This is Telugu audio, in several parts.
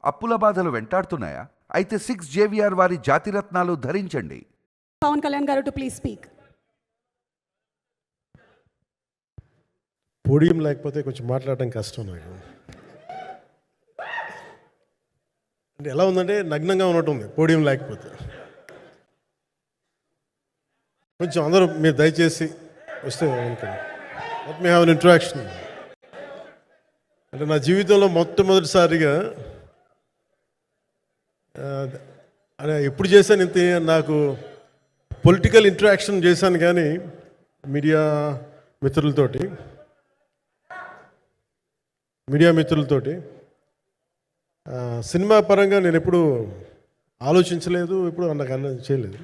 అప్పుల బాధలు వెంటాడుతున్నాయా? అయితే 6 జేవిఆర్ వారి జాతిరత్నాలు ధరించండి. పవన్ కళ్యాణ్ గారు టు ప్లీజ్ స్పీక్. పోడియం లేకపోతే కొంచెం మాట్లాడడం కష్టం నాకు. అంటే ఎలా ఉందంటే నగ్నంగా ఉన్నట్టుంది పోడియం లేకపోతే. కొంచెం అందరూ మీరు దయచేసి వస్తే let me have an interaction. అంటే నా జీవితంలో మొట్టమొదటిసారిగా అంటే ఎప్పుడు చేశాను ఇంత, నాకు పొలిటికల్ ఇంటరాక్షన్ చేశాను కానీ మీడియా మిత్రులతోటి సినిమా పరంగా నేను ఎప్పుడు ఆలోచించలేదు, ఎప్పుడు నాకు చేయలేదు.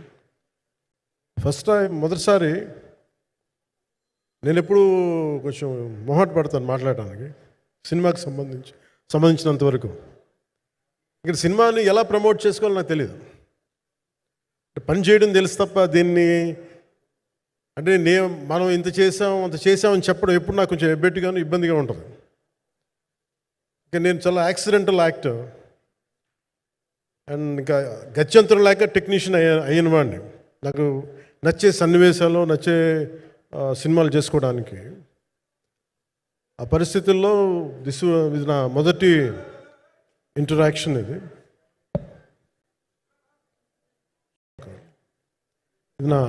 ఫస్ట్ టైం మొదటిసారి నేను ఎప్పుడు కొంచెం మొహాట పడతాను మాట్లాడటానికి సినిమాకి సంబంధించినంత వరకు. ఇక్కడ సినిమాని ఎలా ప్రమోట్ చేసుకోవాలో నాకు తెలియదు. పని చేయడం తెలుసు తప్ప దీన్ని అంటే మనం ఇంత చేసామని చెప్పడం ఎప్పుడు నాకు కొంచెం ఎబ్బెట్టుగాను ఇబ్బందిగా ఉంటుంది. ఇంకా నేను చాలా యాక్సిడెంటల్ యాక్టర్ అండ్ ఇంకా గత్యంతరం లేక టెక్నీషియన్ అయిన వాడిని. నాకు నచ్చే సన్నివేశాలు, నచ్చే సినిమాలు చేసుకోవడానికి. ఆ పరిస్థితుల్లో ఇది నా మొదటి ఇంటరాక్షన్. ఇది నా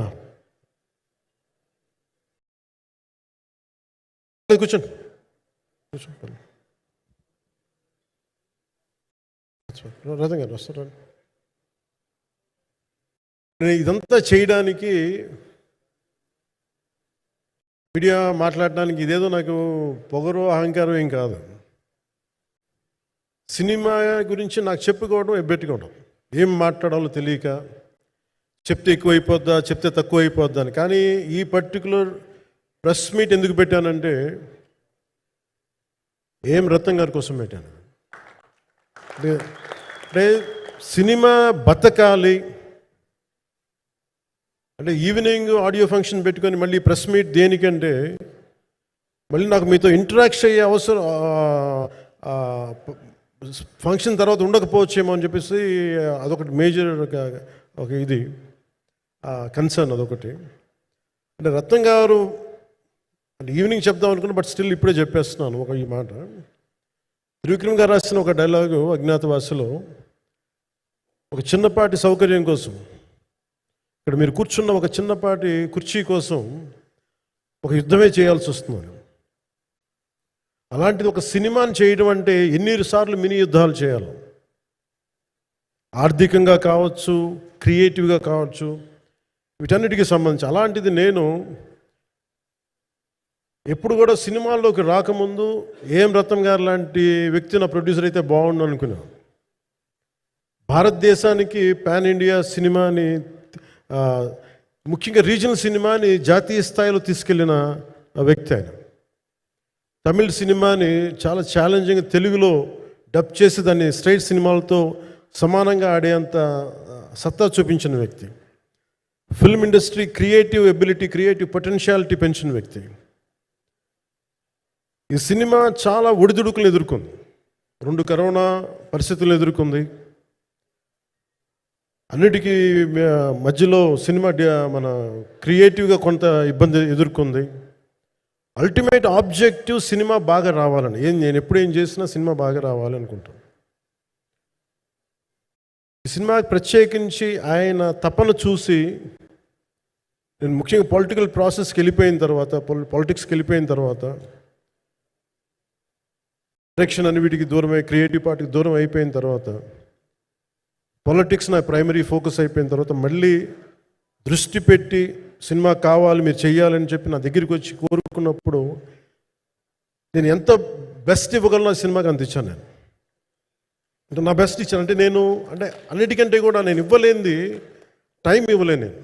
కూర్చోండి. రథం గారు వస్తారు. నేను ఇదంతా చేయడానికి, మీడియా మాట్లాడడానికి ఇదేదో నాకు పొగరు అహంకారం ఏం కాదు. సినిమా గురించి నాకు చెప్పుకోవడం ఎబ్బెట్టుకోవడం, ఏం మాట్లాడాలో తెలియక, చెప్తే ఎక్కువైపోద్దా చెప్తే తక్కువ అయిపోద్దా అని. కానీ ఈ పర్టికులర్ ప్రెస్ మీట్ ఎందుకు పెట్టానంటే ఏం రత్నం గారి కోసం పెట్టాను. అంటే సినిమా బతకాలి అంటే ఈవినింగ్ ఆడియో ఫంక్షన్ పెట్టుకొని మళ్ళీ ప్రెస్ మీట్ దేనికంటే మళ్ళీ నాకు మీతో ఇంటరాక్ట్ అయ్యే అవసరం ఫంక్షన్ తర్వాత ఉండకపోవచ్చేమో అని చెప్పేసి అదొకటి మేజర్ ఒక ఇది కన్సర్న్. అదొకటి. అంటే రత్నం గారు అంటే ఈవినింగ్ చెప్దాం అనుకున్నా, బట్ స్టిల్ ఇప్పుడే చెప్పేస్తున్నాను ఈ మాట. త్రివిక్రమ్ గారు రాసిన ఒక డైలాగు అజ్ఞాతవాసిలో, ఒక చిన్నపాటి సౌకర్యం కోసం, ఇక్కడ మీరు కూర్చున్న ఒక చిన్నపాటి కుర్చీ కోసం ఒక యుద్ధమే చేయాల్సి వస్తుంది. అలాంటిది ఒక సినిమాని చేయడం అంటే ఎన్నిసార్లు మినీ యుద్ధాలు చేయాలి, ఆర్థికంగా కావచ్చు, క్రియేటివ్గా కావచ్చు, వీటన్నిటికీ సంబంధించి. అలాంటిది నేను ఎప్పుడు కూడా సినిమాల్లోకి రాకముందు ఏం రత్నం గారు లాంటి వ్యక్తి నా ప్రొడ్యూసర్ అయితే బాగుండు అనుకున్నాను. భారతదేశానికి పాన్ ఇండియా సినిమాని, ముఖ్యంగా రీజనల్ సినిమాని జాతీయ స్థాయిలో తీసుకెళ్ళిన వ్యక్తి ఆయన. తమిళ సినిమాని చాలా ఛాలెంజింగ్ తెలుగులో డబ్ చేసి దాన్ని స్ట్రైట్ సినిమాలతో సమానంగా ఆడేంత సత్తా చూపించిన వ్యక్తి. Film industry creative ability, creative potentiality పెంచిన వ్యక్తి. ఈ సినిమా చాలా ఒడిదుడుకులు ఎదుర్కొంది, 2 కరోనా పరిస్థితులు ఎదుర్కొంది. అన్నిటికీ మధ్యలో సినిమా మన క్రియేటివ్గా కొంత ఇబ్బంది ఎదుర్కొంది. అల్టిమేట్ ఆబ్జెక్టివ్ సినిమా బాగా రావాలని, నేను ఎప్పుడు ఏం చేసినా సినిమా బాగా రావాలి అనుకుంటాను. ఈ సినిమాకి ప్రత్యేకించి ఆయన తపన చూసి నేను ముఖ్యంగా పొలిటికల్ ప్రాసెస్కి వెళ్ళిపోయిన తర్వాత, పాలిటిక్స్కి వెళ్ళిపోయిన తర్వాత, డైరెక్షన్ అని వీటికి దూరమై క్రియేటివ్ పార్టీకి దూరం అయిపోయిన తర్వాత, పాలిటిక్స్ నా ప్రైమరీ ఫోకస్ అయిపోయిన తర్వాత, మళ్ళీ దృష్టి పెట్టి సినిమా కావాలి మీరు చెయ్యాలని చెప్పి నా దగ్గరికి వచ్చి కోరుకున్నప్పుడు నేను ఎంత బెస్ట్ ఇవ్వగలను ఆ సినిమాకి అంత ఇచ్చాను. నేను అంటే నా బెస్ట్ ఇచ్చాను. అంటే నేను అంటే అన్నిటికంటే కూడా నేను ఇవ్వలేనిది టైం ఇవ్వలేను నేను.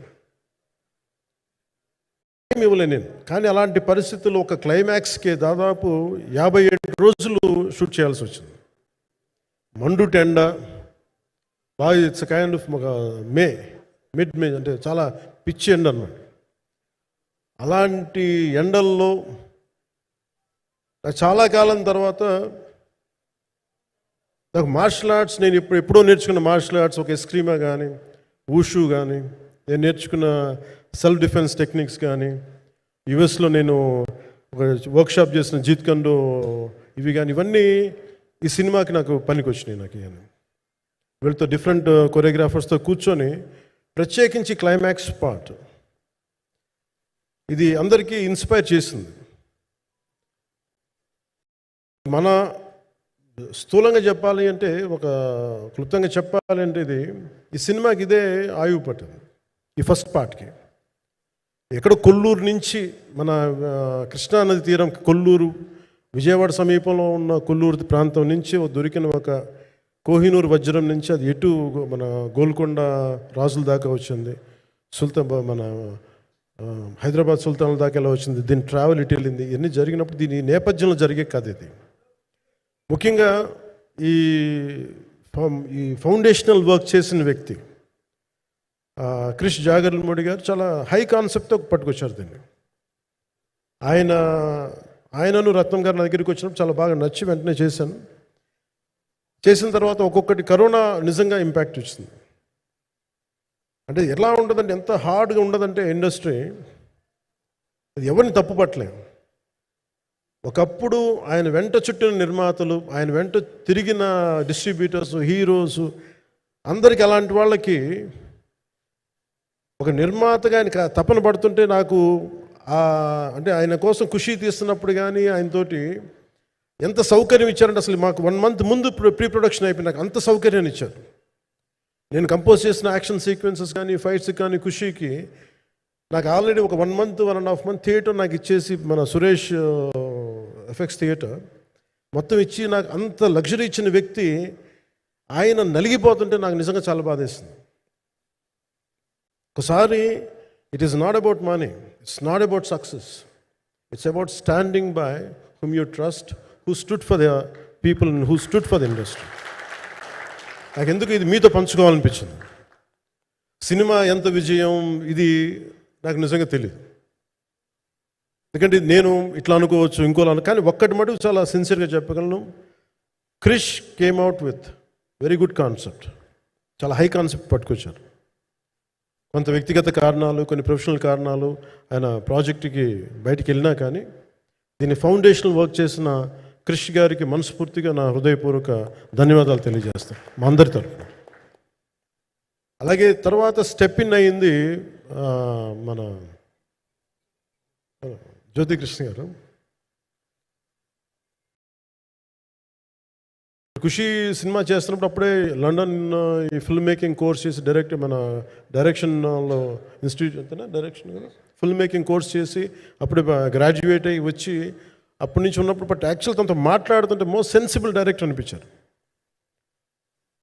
కానీ అలాంటి పరిస్థితుల్లో ఒక క్లైమాక్స్కి దాదాపు 57 రోజులు షూట్ చేయాల్సి వచ్చింది. మండు టెండ బాగా, ఇట్స్ కైండ్ ఆఫ్ మిడ్ మే అంటే చాలా పిచ్చి ఎండ అన్నమాట. అలాంటి ఎండల్లో చాలా కాలం తర్వాత నాకు మార్షల్ ఆర్ట్స్ నేను ఎప్పుడో నేర్చుకున్న మార్షల్ ఆర్ట్స్, ఒక ఎస్క్రీమా కానీ, ఊషు కానీ, నేను నేర్చుకున్న సెల్ఫ్ డిఫెన్స్ టెక్నిక్స్ కానీ, యుఎస్లో నేను ఒక వర్క్షాప్ చేసిన జీత్ కండో ఇవి కానీ, ఇవన్నీ ఈ సినిమాకి నాకు పనికి వచ్చినాయి. నాకు ఇవన్నీ వీళ్ళతో డిఫరెంట్ కొరియోగ్రాఫర్స్తో కూర్చొని, ప్రత్యేకించి క్లైమాక్స్ పార్ట్ ఇది అందరికీ ఇన్స్పైర్ చేసింది. మన స్థూలంగా చెప్పాలి అంటే, ఒక క్లుప్తంగా చెప్పాలి అంటే, ఈ సినిమాకి ఇదే ఆయువు పట్టింది. ఈ ఫస్ట్ పార్ట్కి ఎక్కడో కొల్లూరు నుంచి, మన కృష్ణానది తీరం కొల్లూరు, విజయవాడ సమీపంలో ఉన్న కొల్లూరు ప్రాంతం నుంచి దొరికిన ఒక కోహినూరు వజ్రం నుంచి అది ఎటు మన గోల్కొండ రాజుల దాకా వచ్చింది, మన హైదరాబాద్ సుల్తాన్ల దాకా ఎలా వచ్చింది, దీని ట్రావెల్ ఇటు వెళ్ళింది. ఇవన్నీ జరిగినప్పుడు దీని నేపథ్యంలో జరిగే కథ ఇది. ముఖ్యంగా ఈ ఫౌండేషనల్ వర్క్ చేసిన వ్యక్తి క్రిష్ జాగర్లమూడి గారు చాలా హై కాన్సెప్ట్తో పట్టుకొచ్చారు దీన్ని. ఆయనను రత్నం గారు నా దగ్గరికి వచ్చినప్పుడు చాలా బాగా నచ్చి వెంటనే చేశాను. చేసిన తర్వాత ఒక్కొక్కటి కరోనా నిజంగా ఇంపాక్ట్ వచ్చింది. అంటే ఎలా ఉండదంటే, ఎంత హార్డ్గా ఉండదంటే ఇండస్ట్రీ, అది ఎవరిని తప్పుపట్టలేము. ఒకప్పుడు ఆయన వెంట చుట్టిన నిర్మాతలు, ఆయన వెంట తిరిగిన డిస్ట్రిబ్యూటర్స్, హీరోస్, అందరికి అలాంటి వాళ్ళకి ఒక నిర్మాతగా ఆయన తపన పడుతుంటే నాకు అంటే ఆయన కోసం ఖుషి తీస్తున్నప్పుడు కానీ ఆయనతోటి ఎంత సౌకర్యం ఇచ్చారంటే, అసలు మాకు 1 month ముందు ప్రీ ప్రొడక్షన్ అయిపోయి నాకు అంత సౌకర్యాన్ని ఇచ్చారు. నేను కంపోజ్ చేసిన యాక్షన్ సీక్వెన్సెస్ కానీ, ఫైట్స్ కానీ, ఖుషీకి నాకు ఆల్రెడీ ఒక 1 month 1.5 month థియేటర్ నాకు ఇచ్చేసి, మన సురేష్ ఎఫెక్ట్స్ థియేటర్ మొత్తం ఇచ్చి నాకు అంత లగ్జరీ ఇచ్చిన వ్యక్తి ఆయన నలిగిపోతుంటే నాకు నిజంగా చాలా బాధేస్తుంది. ఒకసారి it is not about money, it's not about success, it's about standing by whom you trust, who stood for the people and who stood for the industry. నాకు ఎందుకు ఇది మీతో పంచుకోవాలనిపించింది. సినిమా ఎంత విజయం ఇది నాకు నిజంగా తెలియదు, ఎందుకంటే నేను ఇట్లా అనుకోవచ్చు, ఇంకోలా కానీ ఒక్కటి మటుకు చాలా సిన్సియర్గా చెప్పగలను. Krish came out with very good concept, చాలా హై కాన్సెప్ట్ పట్టుకొచ్చారు. కొంత వ్యక్తిగత కారణాలు, కొన్ని ప్రొఫెషనల్ కారణాలు ఆయన ప్రాజెక్టుకి బయటికి వెళ్ళినా కానీ, దీన్ని ఫౌండేషనల్ వర్క్ చేసిన క్రిష్ గారికి మనస్ఫూర్తిగా నా హృదయపూర్వక ధన్యవాదాలు తెలియజేస్తాను మా అందరి తరఫున. అలాగే తర్వాత స్టెప్ ఇన్ అయింది మన జ్యోతికృష్ణ గారు. ఖుషి సినిమా చేస్తున్నప్పుడు అప్పుడే లండన్ ఈ ఫిల్మ్ మేకింగ్ కోర్స్ చేసి మన డైరెక్షన్లో ఇన్స్టిట్యూట్ అంతేనా డైరెక్షన్ ఫిల్మ్ మేకింగ్ కోర్స్ చేసి అప్పుడే గ్రాడ్యుయేట్ అయ్యి వచ్చి అప్పటి నుంచి ఉన్నప్పుడు, బట్ యాక్చువల్ తనతో మాట్లాడుతుంటే మోస్ట్ సెన్సిబుల్ డైరెక్టర్ అనిపించారు.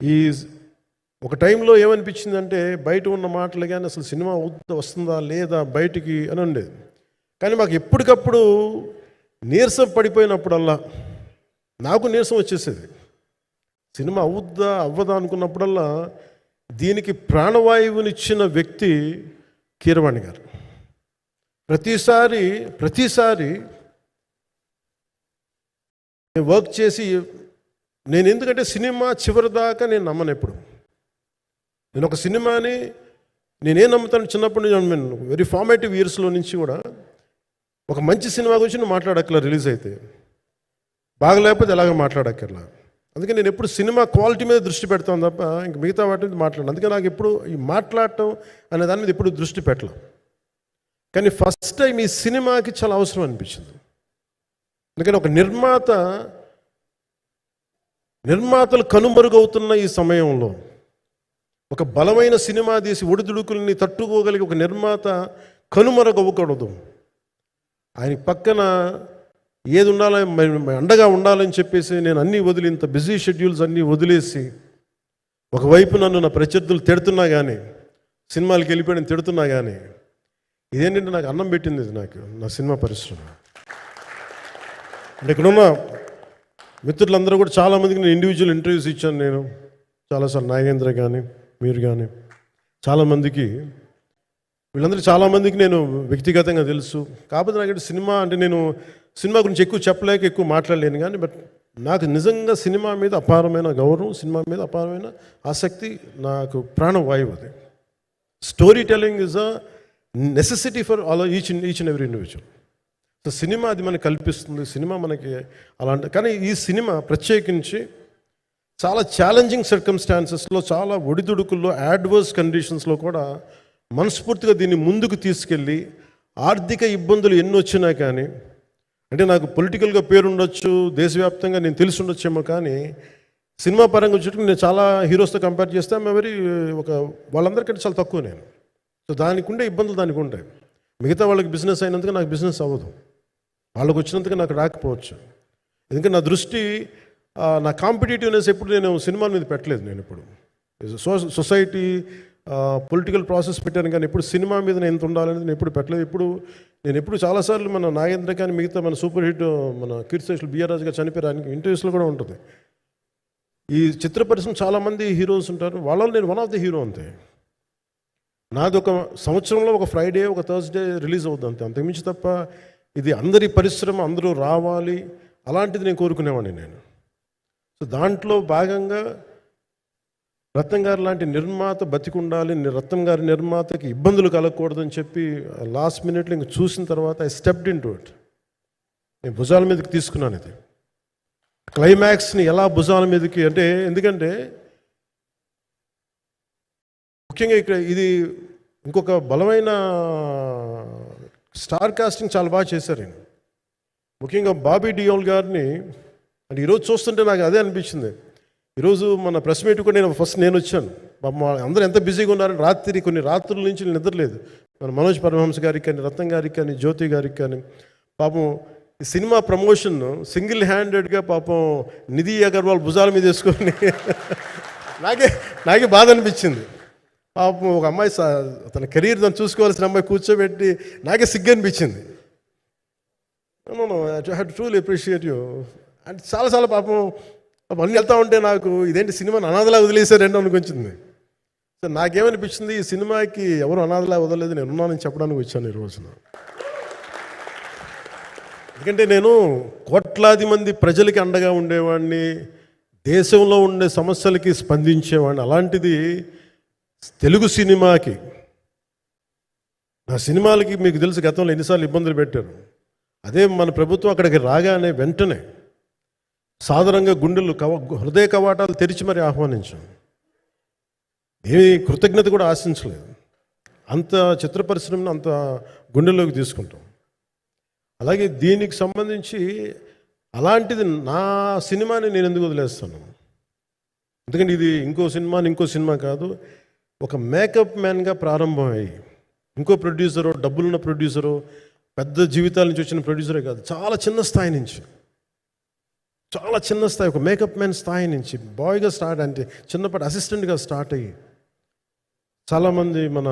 ఈ ఒక టైంలో ఏమనిపించిందంటే, బయట ఉన్న మాటలు కానీ అసలు సినిమా వస్తుందా లేదా బయటికి అని ఉండేది. కానీ మాకు ఎప్పటికప్పుడు నీరసం పడిపోయినప్పుడల్లా, నాకు నీరసం వచ్చేసేది. సినిమా అవుద్దా అవ్వదా అనుకున్నప్పుడల్లా దీనికి ప్రాణవాయువునిచ్చిన వ్యక్తి కీరవాణి గారు. ప్రతిసారి నేను వర్క్ చేసి, నేను ఎందుకంటే సినిమా చివరిదాకా నేను నమ్మను ఎప్పుడు. నేను ఒక సినిమాని నేనేం నమ్ముతాను, చిన్నప్పటి నుంచి వెరీ ఫార్మేటివ్ ఇయర్స్లో నుంచి కూడా, ఒక మంచి సినిమా గురించి నువ్వు మాట్లాడక్కర్లా, రిలీజ్ అయితే బాగలేకపోతే ఎలాగ మాట్లాడక్కర్లా. అందుకే నేను ఎప్పుడు సినిమా క్వాలిటీ మీద దృష్టి పెడతాను తప్ప ఇంక మిగతా వాటి మీద మాట్లాడను. అందుకే నాకు ఎప్పుడు ఈ మాట్లాడటం అనే దాని మీద ఎప్పుడు దృష్టి పెట్టలేం. కానీ ఫస్ట్ టైం ఈ సినిమాకి చాలా అవసరం అనిపించింది. అందుకని ఒక నిర్మాతలు కనుమరుగవుతున్న ఈ సమయంలో ఒక బలమైన సినిమా తీసి ఒడిదుడుకుల్ని తట్టుకోగలిగి ఒక నిర్మాత కనుమరుగవ్వకూడదు. ఆయన పక్కన ఏది ఉండాలని, అండగా ఉండాలని చెప్పేసి నేను అన్నీ వదిలి, ఇంత బిజీ షెడ్యూల్స్ అన్నీ వదిలేసి, ఒకవైపు నన్ను నా ప్రత్యర్థులు తిడుతున్నా కానీ, సినిమాలకి వెళ్ళిపోయిన తిడుతున్నా కానీ, ఇదేంటంటే నాకు అన్నం పెట్టింది ఇది నాకు నా సినిమా పరిశ్రమ. అంటే ఇక్కడున్న మిత్రులందరూ కూడా చాలామందికి నేను ఇండివిజువల్ ఇంటర్వ్యూస్ ఇచ్చాను. నేను చాలాసార్లు నాగేంద్ర కానీ, మీరు కానీ, చాలామందికి, వీళ్ళందరికీ చాలామందికి నేను వ్యక్తిగతంగా తెలుసు. కాకపోతే నాకు సినిమా అంటే నేను సినిమా గురించి ఎక్కువ చెప్పలేక ఎక్కువ మాట్లాడలేను. కానీ బట్ నాకు నిజంగా సినిమా మీద అపారమైన గౌరవం, సినిమా మీద అపారమైన ఆసక్తి, నాకు ప్రాణవాయువు అది. Story telling is a necessity for all each and every individual. So cinema అది మనకి కల్పిస్తుంది, సినిమా మనకి అలాంటి. కానీ ఈ సినిమా ప్రత్యేకించి చాలా ఛాలెంజింగ్ సర్కమ్స్టాన్సెస్లో, చాలా ఒడిదుడుకుల్లో, యాడ్వర్స్ కండిషన్స్లో కూడా మనస్ఫూర్తిగా దీన్ని ముందుకు తీసుకెళ్ళి, ఆర్థిక ఇబ్బందులు ఎన్ని వచ్చినా కానీ, అంటే నాకు పొలిటికల్గా పేరుండొచ్చు, దేశవ్యాప్తంగా నేను తెలిసి ఉండొచ్చేమో, కానీ సినిమా పరంగా వచ్చేటప్పుడు నేను చాలా హీరోస్తో కంపేర్ చేస్తే వాళ్ళందరికంటే చాలా తక్కువ నేను. సో దానికి ఉండే ఇబ్బందులు దానికి ఉంటాయి. మిగతా వాళ్ళకి బిజినెస్ అయినందుకు నాకు బిజినెస్ అవ్వదు, వాళ్ళకి వచ్చినందుకు నాకు రాకపోవచ్చు. ఎందుకంటే నా దృష్టి, నా కాంపిటేటివ్నెస్ ఎప్పుడు నేను సినిమాల మీద పెట్టలేదు. నేను ఇప్పుడు సొసైటీ పొలిటికల్ ప్రాసెస్ పెట్టాను, కానీ ఎప్పుడు సినిమా మీద నేను ఎంత ఉండాలనేది నేను ఎప్పుడు పెట్టలేదు. నేను ఎప్పుడు చాలాసార్లు మన నాగేంద్ర కానీ మిగతా మన సూపర్ హిట్ మన కీర్తిశేషులు బిఆర్ రాజు గారు చనిపోయారు ఇంటర్వ్యూస్లో కూడా ఉంటుంది. ఈ చిత్ర పరిశ్రమ చాలామంది హీరోస్ ఉంటారు, వాళ్ళలో నేను వన్ ఆఫ్ ది హీరో అంతే. నాది ఒక సంవత్సరంలో ఒక ఫ్రైడే, ఒక థర్స్డే రిలీజ్ అవుతుంది అంతే, అంతకుమించి తప్ప ఇది అందరి పరిశ్రమ, అందరూ రావాలి అలాంటిది నేను కోరుకునేవాడిని నేను. సో దాంట్లో భాగంగా రత్నం గారు లాంటి నిర్మాత బతికుండాలి, రత్నం గారి నిర్మాతకి ఇబ్బందులు కలగకూడదని చెప్పి లాస్ట్ మినిట్లో ఇంక చూసిన తర్వాత I stepped in to it. నేను భుజాల మీదకి తీసుకున్నాను ఇది. క్లైమాక్స్ని ఎలా భుజాల మీదకి అంటే, ఎందుకంటే ముఖ్యంగా ఇక్కడ ఇది ఇంకొక బలమైన స్టార్ కాస్టింగ్ చాలా బాగా చేశారు నేను. ముఖ్యంగా బాబీ డియోల్ గారిని అంటే ఈరోజు చూస్తుంటే నాకు అదే అనిపించింది. ఈరోజు మన ప్రెస్ మీట్ కూడా నేను వచ్చాను. అందరూ ఎంత బిజీగా ఉన్నారని కొన్ని రాత్రుల నుంచి నిద్రలేదు. మన మనోజ్ పరమహంస గారికి కానీ, రత్నం గారికి కానీ, జ్యోతి గారికి కానీ, పాపం ఈ సినిమా ప్రమోషన్ సింగిల్ హ్యాండెడ్గా పాపం నిధి అగర్వాల్ భుజాల మీద వేసుకొని నాకే బాధ అనిపించింది. పాపం ఒక అమ్మాయి తన కెరీర్ తను చూసుకోవాల్సిన అమ్మాయి కూర్చోబెట్టి నాకే సిగ్గు అనిపించింది. I have to truly appreciate you. అంటే చాలా పాపం అన్నీ వెళ్తూ ఉంటే నాకు ఇదేంటి సినిమాని అనాథలా వదిలేశారంటే అనిపించింది. సో నాకేమనిపించింది, ఈ సినిమాకి ఎవరు అనాథలా వదలలేదు, నేను ఉన్నానని చెప్పడానికి వచ్చాను ఈ రోజున. ఎందుకంటే నేను కోట్లాది మంది ప్రజలకి అండగా ఉండేవాడిని, దేశంలో ఉండే సమస్యలకి స్పందించేవాడిని. అలాంటిది తెలుగు సినిమాకి, నా సినిమాలకి మీకు తెలుసు గతంలో ఎన్నిసార్లు ఇబ్బందులు పెట్టారు. అదే మన ప్రభుత్వం అక్కడికి రాగానే వెంటనే సాధారణంగా హృదయ కవాటాలు తెరిచి మరి ఆహ్వానించాం. ఏమీ కృతజ్ఞత కూడా ఆశించలేదు. అంత చిత్ర పరిశ్రమను అంత గుండెల్లోకి తీసుకుంటాం. అలాగే దీనికి సంబంధించి అలాంటిది నా సినిమాని నేను ఎందుకు వదిలేస్తాను? ఎందుకంటే ఇది ఇంకో సినిమా కాదు. ఒక మేకప్ మ్యాన్గా ప్రారంభమయ్యి ఇంకో ప్రొడ్యూసరు, డబ్బులున్న ప్రొడ్యూసరు, పెద్ద జీవితాల నుంచి వచ్చిన ప్రొడ్యూసరే కాదు, చాలా చిన్న స్థాయి నుంచి, ఒక మేకప్ మ్యాన్ స్థాయి నుంచి బాయ్గా స్టార్ట్, అంటే చిన్నప్పటి అసిస్టెంట్గా స్టార్ట్ అయ్యి చాలామంది మన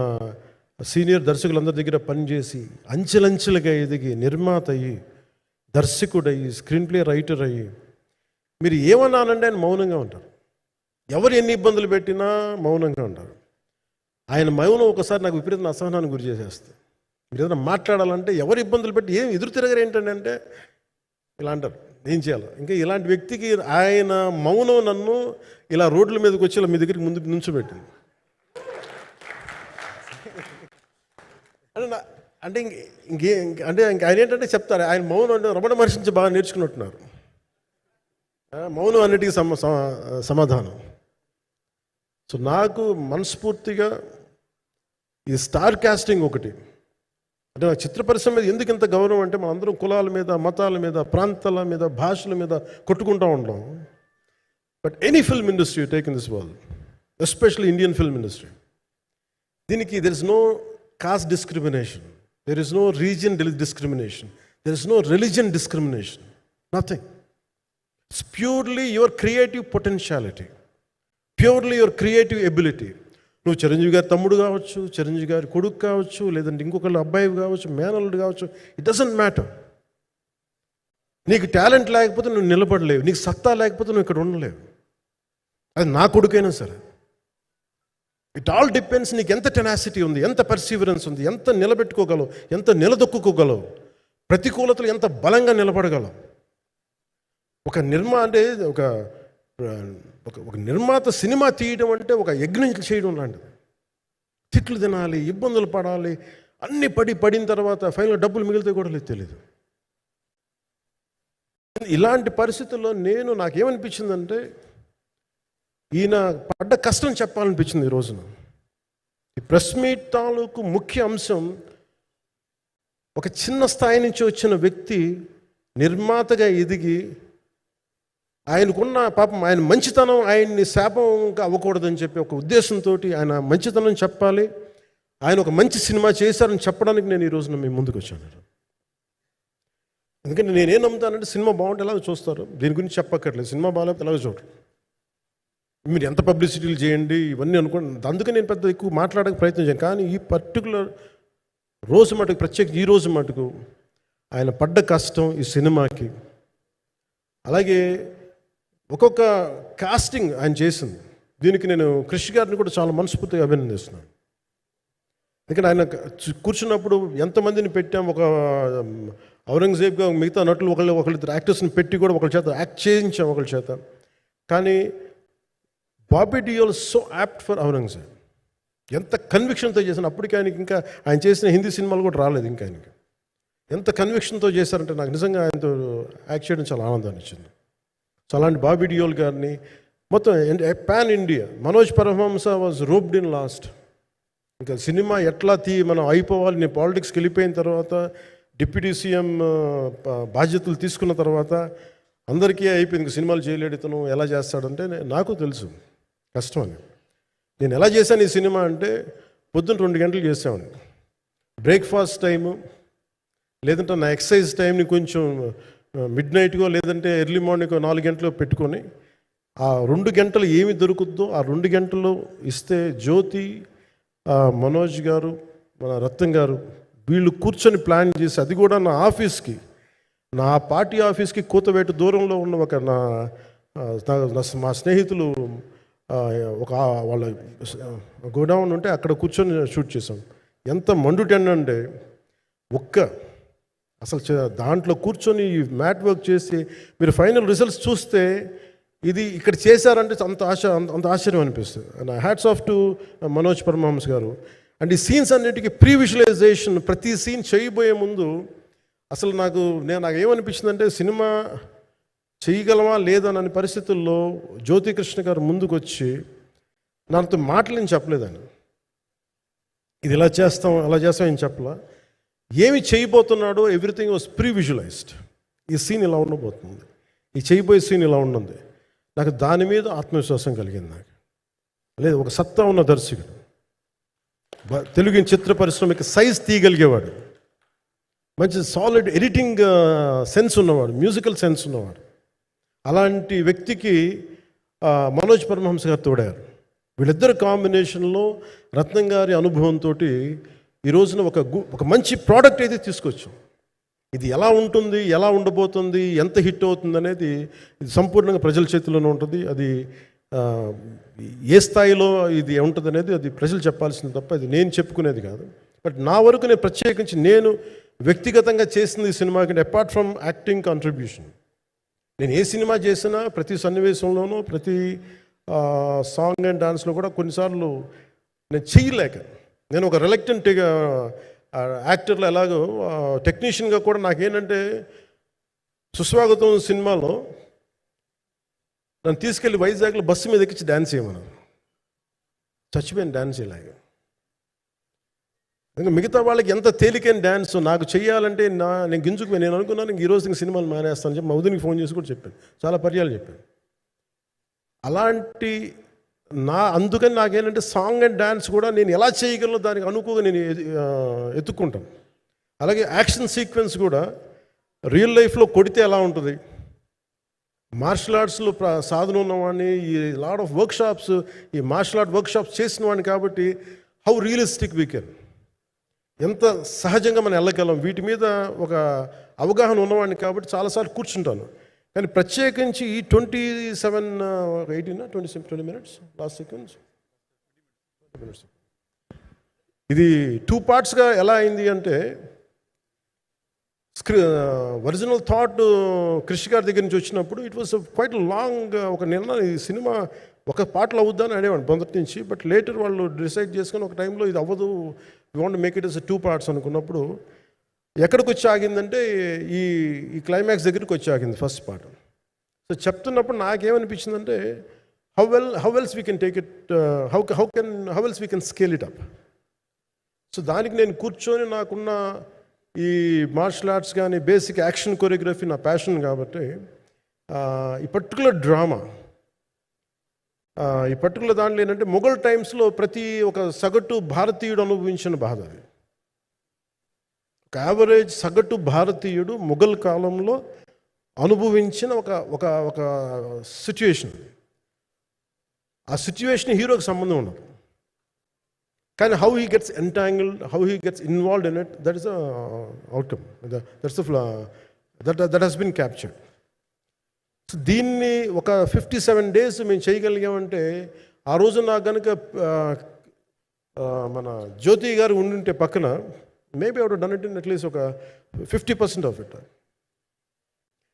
సీనియర్ దర్శకులందరి దగ్గర పనిచేసి అంచెలంచెలుగా ఎదిగి నిర్మాత అయ్యి, దర్శకుడయ్యి, స్క్రీన్ ప్లే రైటర్ అయ్యి, మీరు ఏమన్నానంటే ఆయన మౌనంగా ఉంటారు. ఎవరు ఎన్ని ఇబ్బందులు పెట్టినా మౌనంగా ఉంటారు. ఆయన మౌనం ఒకసారి నాకు విపరీత అసహనానికి గురి చేసేస్తుంది. మీరు ఏదైనా మాట్లాడాలంటే ఎవరు ఇబ్బందులు పెట్టి ఏం ఎదురు తిరగరు ఏంటంటే ఇలా అంటారు, ఏం చేయాలి. ఇంకా ఇలాంటి వ్యక్తికి ఆయన మౌనం నన్ను ఇలా రోడ్ల మీదకి వచ్చి ఇలా మీ దగ్గరికి ముందు నుంచోబెట్టింది. అంటే ఆయన ఏంటంటే చెప్తారు, ఆయన మౌనం అంటే రమణ మహర్షి నుంచి బాగా నేర్చుకున్నట్టున్నారు. మౌనం అన్నిటికీ సమాధానం. సో నాకు మనస్ఫూర్తిగా ఈ స్టార్ కాస్టింగ్ ఒకటి అంటే నాకు చిత్ర పరిశ్రమ మీద ఎందుకు ఇంత గౌరవం అంటే, మనందరం కులాల మీద, మతాల మీద, ప్రాంతాల మీద, భాషల మీద కొట్టుకుంటూ ఉంటాం. But any film industry take in this world, especially Indian film industry, దీనికి there is no caste discrimination, there is no region discrimination, there is no religion discrimination, nothing. It's purely your creative potentiality, purely your creative ability. నువ్వు చిరంజీవి గారి తమ్ముడు కావచ్చు, చిరంజీవి గారి కొడుకు కావచ్చు, లేదంటే ఇంకొకళ్ళు అబ్బాయి కావచ్చు, మేనల్లుడు కావచ్చు, ఇట్ డజంట్ మ్యాటర్. నీకు టాలెంట్ లేకపోతే నువ్వు నిలబడలేవు, నీకు సత్తా లేకపోతే నువ్వు ఇక్కడ ఉండలేవు. అది నా కొడుకైనా సరే. ఇట్ ఆల్ డిపెండ్స్ నీకు ఎంత టెనాసిటీ ఉంది, ఎంత పర్సీవరెన్స్ ఉంది, ఎంత నిలబెట్టుకోగలవు, ఎంత నిలదొక్కుకోగలవు, ప్రతికూలతలు ఎంత బలంగా నిలబడగలవు. ఒక అంటే ఒక నిర్మాత సినిమా తీయడం అంటే ఒక యజ్ఞం చేయడం లాంటిది. తిట్లు తినాలి, ఇబ్బందులు పడాలి, అన్ని పడిన తర్వాత ఫైనల్ డబ్బులు మిగిలితే కూడా తెలియదు. ఇలాంటి పరిస్థితుల్లో నాకేమనిపించిందంటే ఈయన పడ్డ కష్టం చెప్పాలనిపించింది ఈ రోజున. ఈ ప్రెస్ మీట్ తాలూకు ముఖ్య అంశం ఒక చిన్న స్థాయి నుంచి వచ్చిన వ్యక్తి నిర్మాతగా ఎదిగి ఆయనకున్న పాపం ఆయన మంచితనం ఆయన్ని శాపంగా అవ్వకూడదని చెప్పి ఒక ఉద్దేశంతో ఆయన మంచితనం చెప్పాలి, ఆయన ఒక మంచి సినిమా చేశారని చెప్పడానికి నేను ఈ రోజున మీ ముందుకు వచ్చాను. ఎందుకంటే నేనేం నమ్ముతానంటే సినిమా బాగుంటే ఎలాగో చూస్తారు, దీని గురించి చెప్పక్కర్లేదు. సినిమా బాగాలేకపోతే ఎలాగో చూడరు, మీరు ఎంత పబ్లిసిటీలు చేయండి ఇవన్నీ అనుకోండి. అందుకే నేను పెద్ద ఎక్కువ మాట్లాడడానికి ప్రయత్నం చేయను. కానీ ఈ పర్టికులర్ రోజు మటుకు, ప్రత్యేక ఈ రోజు మటుకు ఆయన పడ్డ కష్టం ఈ సినిమాకి, అలాగే ఒక్కొక్క కాస్టింగ్ ఆయన చేసింది, దీనికి నేను క్రిష్ గారిని కూడా చాలా మనస్ఫూర్తిగా అభినందిస్తున్నాను. ఎందుకంటే ఆయన కూర్చున్నప్పుడు ఎంతమందిని పెట్టాం, ఒక ఔరంగజేబ్గా మిగతా నటులు ఒకళ్ళిద్దరు యాక్టర్స్ని పెట్టి కూడా ఒకళ్ళ చేత యాక్ట్ చేయించాం ఒకళ్ళ చేత. కానీ Bobby Deol so apt for Aurangzeb, ఎంత కన్విక్షన్తో చేశాను. అప్పటికి ఆయనకి ఇంకా ఆయన చేసిన హిందీ సినిమాలు కూడా రాలేదు ఇంకా ఆయనకి. ఎంత కన్విక్షన్తో చేశారంటే నాకు నిజంగా ఆయనతో యాక్ట్ చేయడం చాలా ఆనందాన్ని ఇచ్చింది. సో అలాంటి బాబీ డియోల్ గారిని మొత్తం pan India, Manoj Paramahamsa was roped in last. ఇంకా సినిమా ఎట్లా మనం అయిపోవాలి, నేను పాలిటిక్స్కి వెళ్ళిపోయిన తర్వాత డిప్యూటీ సీఎం బాధ్యతలు తీసుకున్న తర్వాత అందరికీ అయిపోయింది, ఇంకా సినిమాలు చేయలేడు ఇతను, ఎలా చేస్తాడంటే నాకు తెలుసు కష్టం అని. నేను ఎలా చేశాను ఈ సినిమా అంటే పొద్దున్న 2 గంటలు చేసామని, బ్రేక్ఫాస్ట్ టైము లేదంటే నా ఎక్సర్సైజ్ టైంని కొంచెం మిడ్ నైట్గో లేదంటే ఎర్లీ మార్నింగ్ 4 గంటలు పెట్టుకొని ఆ 2 గంటలు ఏమి దొరుకుద్దో ఆ 2 గంటలు ఇస్తే జ్యోతి, మనోజ్ గారు, మన రత్నం గారు వీళ్ళు కూర్చొని ప్లాన్ చేసి, అది కూడా నా ఆఫీస్కి, నా పార్టీ ఆఫీస్కి కూతవేటు దూరంలో ఉన్న ఒక మా స్నేహితులు ఒక వాళ్ళ గోడౌన్ ఉంటే అక్కడ కూర్చొని షూట్ చేసాం. ఎంత మండుటెండంటే అసలు దాంట్లో కూర్చొని మ్యాట్ వర్క్ చేసి మీరు ఫైనల్ రిజల్ట్స్ చూస్తే ఇది ఇక్కడ చేశారంటే అంత ఆశ్చర్యం అనిపిస్తుంది. And hats off to Manoj Paramahamsa గారు. అండ్ ఈ సీన్స్ అన్నిటికీ ప్రీ విజువలైజేషన్, ప్రతి సీన్ చేయబోయే ముందు అసలు నాకు ఏమనిపించిందంటే సినిమా చేయగలమా లేదనని పరిస్థితుల్లో జ్యోతికృష్ణ గారు ముందుకు వచ్చి నాతో మాటలు నేను చెప్పలేదని, ఇది ఇలా చేస్తాం అలా చేస్తాం ఏం చెప్పలా, ఏమి చేయబోతున్నాడో ఎవ్రీథింగ్ వాజ్ ప్రీ విజువలైజ్డ్. ఈ సీన్ ఇలా ఉండబోతుంది, ఈ చేయబోయే సీన్ ఇలా ఉన్నది. నాకు దాని మీద ఆత్మవిశ్వాసం కలిగింది. నాకు లేదు, ఒక సత్తా ఉన్న దర్శకుడు, తెలుగు చిత్ర పరిశ్రమకి సైజ్ తీయగలిగేవాడు, మంచి సాలిడ్ ఎడిటింగ్ సెన్స్ ఉన్నవాడు, మ్యూజికల్ సెన్స్ ఉన్నవాడు. అలాంటి వ్యక్తికి మనోజ్ పరమహంస గారు తోడారు. వీళ్ళిద్దరు కాంబినేషన్లో రత్నం గారి అనుభవంతో ఈ రోజున ఒక మంచి ప్రోడక్ట్ అయితే తీసుకొచ్చాం. ఇది ఎలా ఉంటుంది, ఎలా ఉండబోతుంది, ఎంత హిట్ అవుతుంది అనేది ఇది సంపూర్ణంగా ప్రజల చేతిలోనే ఉంటుంది. అది ఏ స్థాయిలో ఇది ఉంటుంది అనేది అది ప్రజలు చెప్పాల్సింది తప్ప ఇది నేను చెప్పుకునేది కాదు. బట్ నా వరకు నేను ప్రత్యేకించి నేను వ్యక్తిగతంగా చేసింది ఈ సినిమాకి అపార్ట్ ఫ్రమ్ యాక్టింగ్ కాంట్రిబ్యూషన్, నేను ఏ సినిమా చేసినా ప్రతి సన్నివేశంలోనూ ప్రతి సాంగ్ అండ్ డాన్స్లో కూడా కొన్నిసార్లు నేను చేయలేక, నేను ఒక రిలక్టెంట్ యాక్టర్లో ఎలాగో టెక్నీషియన్గా కూడా నాకేంటంటే సుస్వాగతం సినిమాలో నన్ను తీసుకెళ్ళి వైజాగ్లో బస్సు మీద ఎక్కించి డ్యాన్స్ చేయమన్నారు. చచ్చిపోయాను డ్యాన్స్ చేయలేక. ఇంకా మిగతా వాళ్ళకి ఎంత తేలికైన డ్యాన్స్ నాకు చేయాలంటే నేను గింజుకుపోయి నేను అనుకున్నాను ఈ రోజు సినిమాలు మానేస్తాను చెప్పి మౌదునికి ఫోన్ చేసి కూడా చెప్పాను, చాలా పర్యాలు చెప్పాను. అలాంటి అందుకని నాకేంటంటే సాంగ్ అండ్ డ్యాన్స్ కూడా నేను ఎలా చేయగలను దానికి అనుకోగా నేను ఎత్తుక్కుంటాను. అలాగే యాక్షన్ సీక్వెన్స్ కూడా రియల్ లైఫ్లో కొడితే ఎలా ఉంటుంది, మార్షల్ ఆర్ట్స్లో సాధన ఉన్నవాడిని, ఈ లాట్ ఆఫ్ వర్క్షాప్స్, ఈ మార్షల్ ఆర్ట్ వర్క్షాప్స్ చేసిన వాడిని కాబట్టి హౌ రియలిస్టిక్ వీ కెన్, ఎంత సహజంగా మనం వెళ్ళగలం, వీటి మీద ఒక అవగాహన ఉన్నవాడిని కాబట్టి చాలాసార్లు కూర్చుంటాను. కానీ ప్రత్యేకించి ఈ 20 minutes లాస్ట్ సీక్వెన్స్ ఇది 2 partsగా ఎలా అయింది అంటే ఒరిజినల్ థాట్ క్రిష్ గారి దగ్గర నుంచి వచ్చినప్పుడు ఇట్ వాస్ క్వైట్ లాంగ్ ఒక నిర్ణయం. ఈ సినిమా ఒక పాటలో అవుద్దని అనేవాడు మొదటి నుంచి. బట్ లేటర్ వాళ్ళు డిసైడ్ చేసుకొని ఒక టైంలో ఇది అవ్వదు, you want make it is 2 parts అనుకున్నప్పుడు ఎక్కడికి వచ్చి ఆగిందంటే ఈ క్లైమాక్స్ దగ్గరికి వచ్చి ఆగింది ఫస్ట్ పార్ట్. సో చెప్తున్నప్పుడు నాకేమనిపించిందంటే how else we can take it, how else we can scale it up. So దానికి నేను కూర్చొని నాకున్న ఈ మార్షల్ ఆర్ట్స్ కానీ బేసిక్ యాక్షన్ కొరియోగ్రఫీ నా ప్యాషన్ కాబట్టి ఈ పర్టికులర్ డ్రామా, ఈ పర్టికులర్ దాంట్లో ఏంటంటే మొఘల్ టైమ్స్లో ప్రతి ఒక సగటు భారతీయుడు అనుభవించిన బాధ అది. ఒక యావరేజ్ సగటు భారతీయుడు మొఘల్ కాలంలో అనుభవించిన ఒక ఒక ఒక సిచ్యువేషన్. ఆ సిచ్యువేషన్ హీరోకి సంబంధం ఉండదు, కానీ how he gets entangled, how he gets involved in it, that is the outcome, that he's been captured. So దీన్ని ఒక 57 days మేము చేయగలిగామంటే, ఆ రోజు నాకు కనుక మన జ్యోతి గారు ఉండుంటే పక్కన, maybe I would done it in at least ఒక 50% ఆఫ్ ఇట్.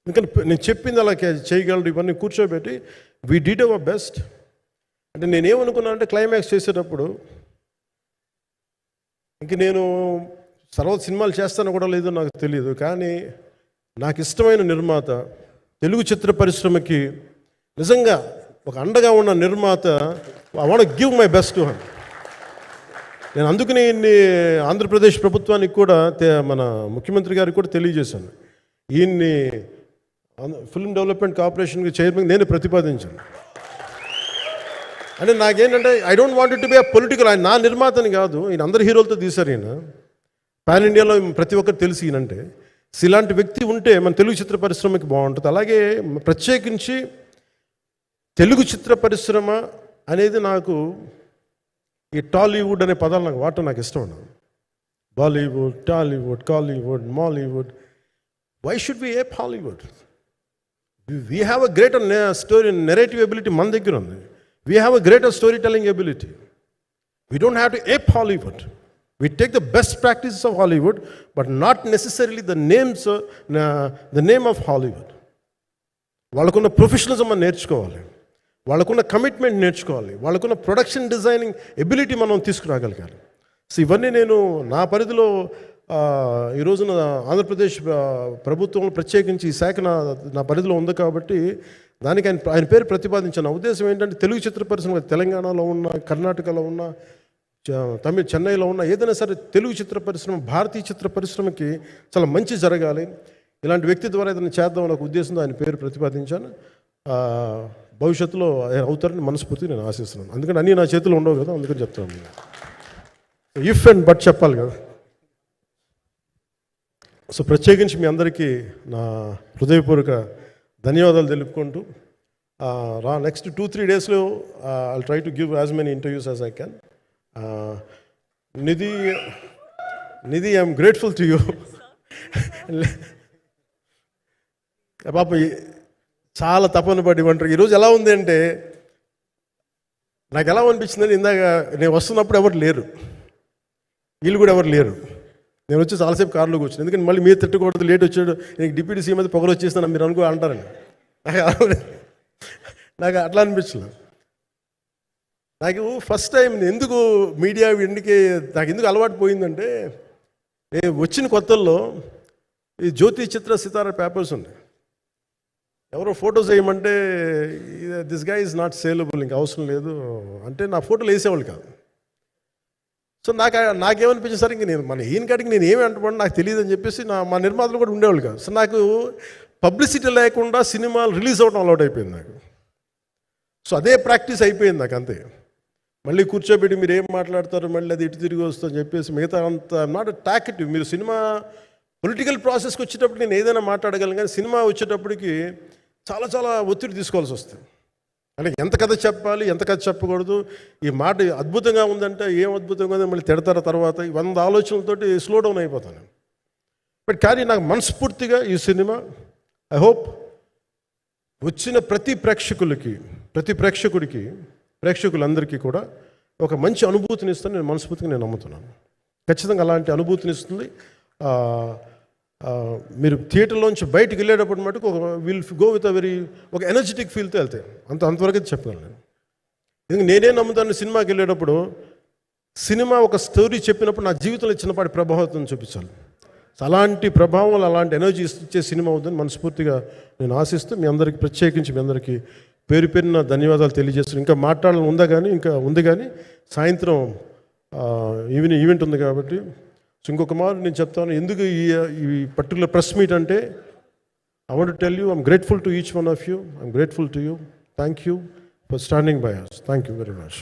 ఎందుకంటే నేను చెప్పింది అలా చేయగలరు ఇవన్నీ కూర్చోబెట్టి వీ డిడ్ అవర్ బెస్ట్. అంటే నేనేమనుకున్నాను అంటే క్లైమాక్స్ చేసేటప్పుడు ఇంక నేను తర్వాత సినిమాలు చేస్తానో కూడా లేదో నాకు తెలియదు, కానీ నాకు ఇష్టమైన నిర్మాత, తెలుగు చిత్ర పరిశ్రమకి నిజంగా ఒక అండగా ఉన్న నిర్మాత, I want give my best to him. నేను అందుకని ఆంధ్రప్రదేశ్ ప్రభుత్వానికి కూడా మన ముఖ్యమంత్రి గారికి కూడా తెలియజేశాను. ఈయన్ని ఫిల్మ్ డెవలప్మెంట్ కార్పొరేషన్కి చైర్మన్ నేను ప్రతిపాదించాను. అంటే నాకేంటంటే I don't want it to be a political, ఆయన నా నిర్మాతని కాదు, ఈయన అందరు హీరోలతో తీశారు. ఈయన పాన్ ఇండియాలో ప్రతి ఒక్కరు తెలిసి ఈయనంటే, ఇలాంటి వ్యక్తి ఉంటే మన తెలుగు చిత్ర పరిశ్రమకి బాగుంటుంది. అలాగే ప్రత్యేకించి తెలుగు చిత్ర పరిశ్రమ అనేది నాకు ఈ టాలీవుడ్ అనే పదాలు నాకు వాడటం నాకు ఇష్టం ఉండదు. Bollywood, Tollywood, Kollywood, Mollywood, why should we ape Hollywood? We have a greater story narrative ability మన దగ్గర ఉంది. We have a greater story telling ability. We don't have to ape Hollywood. We take the best practices of Hollywood, but not necessarily the name of Hollywood. వాళ్ళకున్న ప్రొఫెషనలిజం మనం నేర్చుకోవాలి, వాళ్ళకున్న కమిట్మెంట్ నేర్చుకోవాలి, వాళ్ళకున్న ప్రొడక్షన్ డిజైనింగ్ ఎబిలిటీ మనం తీసుకురాగలగాలి. సో ఇవన్నీ నేను నా పరిధిలో ఈ రోజున ఆంధ్రప్రదేశ్ ప్రభుత్వంలో ప్రత్యేకించి ఈ శాఖ నా పరిధిలో ఉంది కాబట్టి దానికి ఆయన పేరు ప్రతిపాదించాను. ఉద్దేశం ఏంటంటే తెలుగు చిత్ర పరిశ్రమ తెలంగాణలో ఉన్న, కర్ణాటకలో ఉన్న, చెన్నైలో ఉన్న ఏదైనా సరే తెలుగు చిత్ర పరిశ్రమ, భారతీయ చిత్ర పరిశ్రమకి చాలా మంచి జరగాలి, ఇలాంటి వ్యక్తి ద్వారా ఏదైనా చేద్దామని ఒక ఉద్దేశంతో ఆయన పేరు ప్రతిపాదించాను. భవిష్యత్తులో ఆయన అవుతారని మనస్ఫూర్తిగా నేను ఆశిస్తున్నాను. అందుకని అన్నీ నా చేతిలో ఉండవు కదా, అందుకని చెప్తాను. ఇఫ్ అండ్ బట్ చెప్పాలి కదా. సో ప్రత్యేకించి మీ అందరికీ నా హృదయపూర్వక ధన్యవాదాలు తెలుపుకుంటూ నెక్స్ట్ 2-3 daysలో I'll try to give as many interviews as I can. Nidhi, I'm grateful to you. పాప చాలా తపన పడి ఉంటారు. ఈరోజు ఎలా ఉంది అంటే నాకు ఎలా అనిపించిందని, ఇందాక నేను వస్తున్నప్పుడు ఎవరు లేరు, వీళ్ళు కూడా ఎవరు లేరు. నేను వచ్చి చాలాసేపు కారులో కూర్చున్నాను, ఎందుకంటే మళ్ళీ మీరు తిట్టకూడదు, లేట్ వచ్చాడు, నీకు డిప్యూటీ సీఎం అయితే పొగలు వచ్చేస్తాను మీరు అంటారని. నాకు అట్లా అనిపించలేదు. నాకు ఫస్ట్ టైం ఎందుకు మీడియా నాకు ఎందుకు అలవాటు పోయిందంటే, నేను వచ్చిన కొత్తల్లో ఈ జ్యోతి చిత్ర సితార పేపర్స్ ఉన్నాయి. ఎవరో ఫోటోస్ వేయమంటే దిస్ గా ఈజ్ నాట్ సేలబుల్, ఇంకా అవసరం లేదు అంటే నా ఫోటోలు వేసేవాళ్ళు కాదు. సో నాకేమనిపించింది, సరే ఇంక నేను మన ఈయన కాడికి నేను ఏమి అంటున్నాను నాకు తెలియదు అని చెప్పేసి మా నిర్మాతలు కూడా ఉండేవాళ్ళు కాదు. సో నాకు పబ్లిసిటీ లేకుండా సినిమాలు రిలీజ్ అవ్వడం అలవాటు అయిపోయింది నాకు. సో అదే ప్రాక్టీస్ అయిపోయింది నాకు, అంతే. మళ్ళీ కూర్చోబెట్టి మీరు ఏం మాట్లాడతారు, మళ్ళీ అది ఇటు తిరిగి వస్తుందని చెప్పేసి మిగతా అంత నాట్ టాకెటివ్. మీరు సినిమా పొలిటికల్ ప్రాసెస్కి వచ్చేటప్పుడు నేను ఏదైనా మాట్లాడగలను, కానీ సినిమా వచ్చేటప్పటికి చాలా చాలా ఒత్తిడి తీసుకోవాల్సి వస్తుంది. అంటే ఎంత కథ చెప్పాలి, ఎంత కథ చెప్పకూడదు, ఈ మాట అద్భుతంగా ఉందంటే ఏం అద్భుతంగా ఉందని మళ్ళీ తిడతారు. తర్వాత 100 ఆలోచనలతోటి స్లో డౌన్ అయిపోతాను. బట్ కానీ నాకు మనస్ఫూర్తిగా ఈ సినిమా ఐ హోప్ వచ్చిన ప్రతి ప్రేక్షకులందరికీ కూడా ఒక మంచి అనుభూతిని ఇస్తాను. నేను మనస్ఫూర్తిగా నమ్ముతున్నాను. ఖచ్చితంగా అలాంటి అనుభూతిని ఇస్తుంది. మీరు థియేటర్లోంచి బయటికి వెళ్ళేటప్పుడు మటుకు will go with a very ఒక ఎనర్జెటిక్ ఫీల్తో వెళ్తాయి. అంతవరకు చెప్పగలను నేను. ఎందుకంటే నేనే నమ్ముతాను, సినిమాకి వెళ్ళేటప్పుడు సినిమా ఒక స్టోరీ చెప్పినప్పుడు నా జీవితంలో చిన్నపాటి ప్రభావం చూపించాలి. అలాంటి ప్రభావం, అలాంటి ఎనర్జీ ఇచ్చే సినిమా అవుతుందని మనస్ఫూర్తిగా నేను ఆశిస్తూ మీ అందరికీ ప్రత్యేకించి మీ అందరికీ పేరు పేరున ధన్యవాదాలు తెలియజేస్తున్నాను. ఇంకా మాట్లాడాలని ఉంది కానీ సాయంత్రం ఈవెంట్ ఉంది కాబట్టి. సో ఇంకొక మారు నేను చెప్తాను ఎందుకు ఈ పర్టికులర్ ప్రెస్ మీట్ అంటే, I want to tell you I'm grateful to each one of you. I'm grateful to you. Thank you for standing by us. Thank you very much.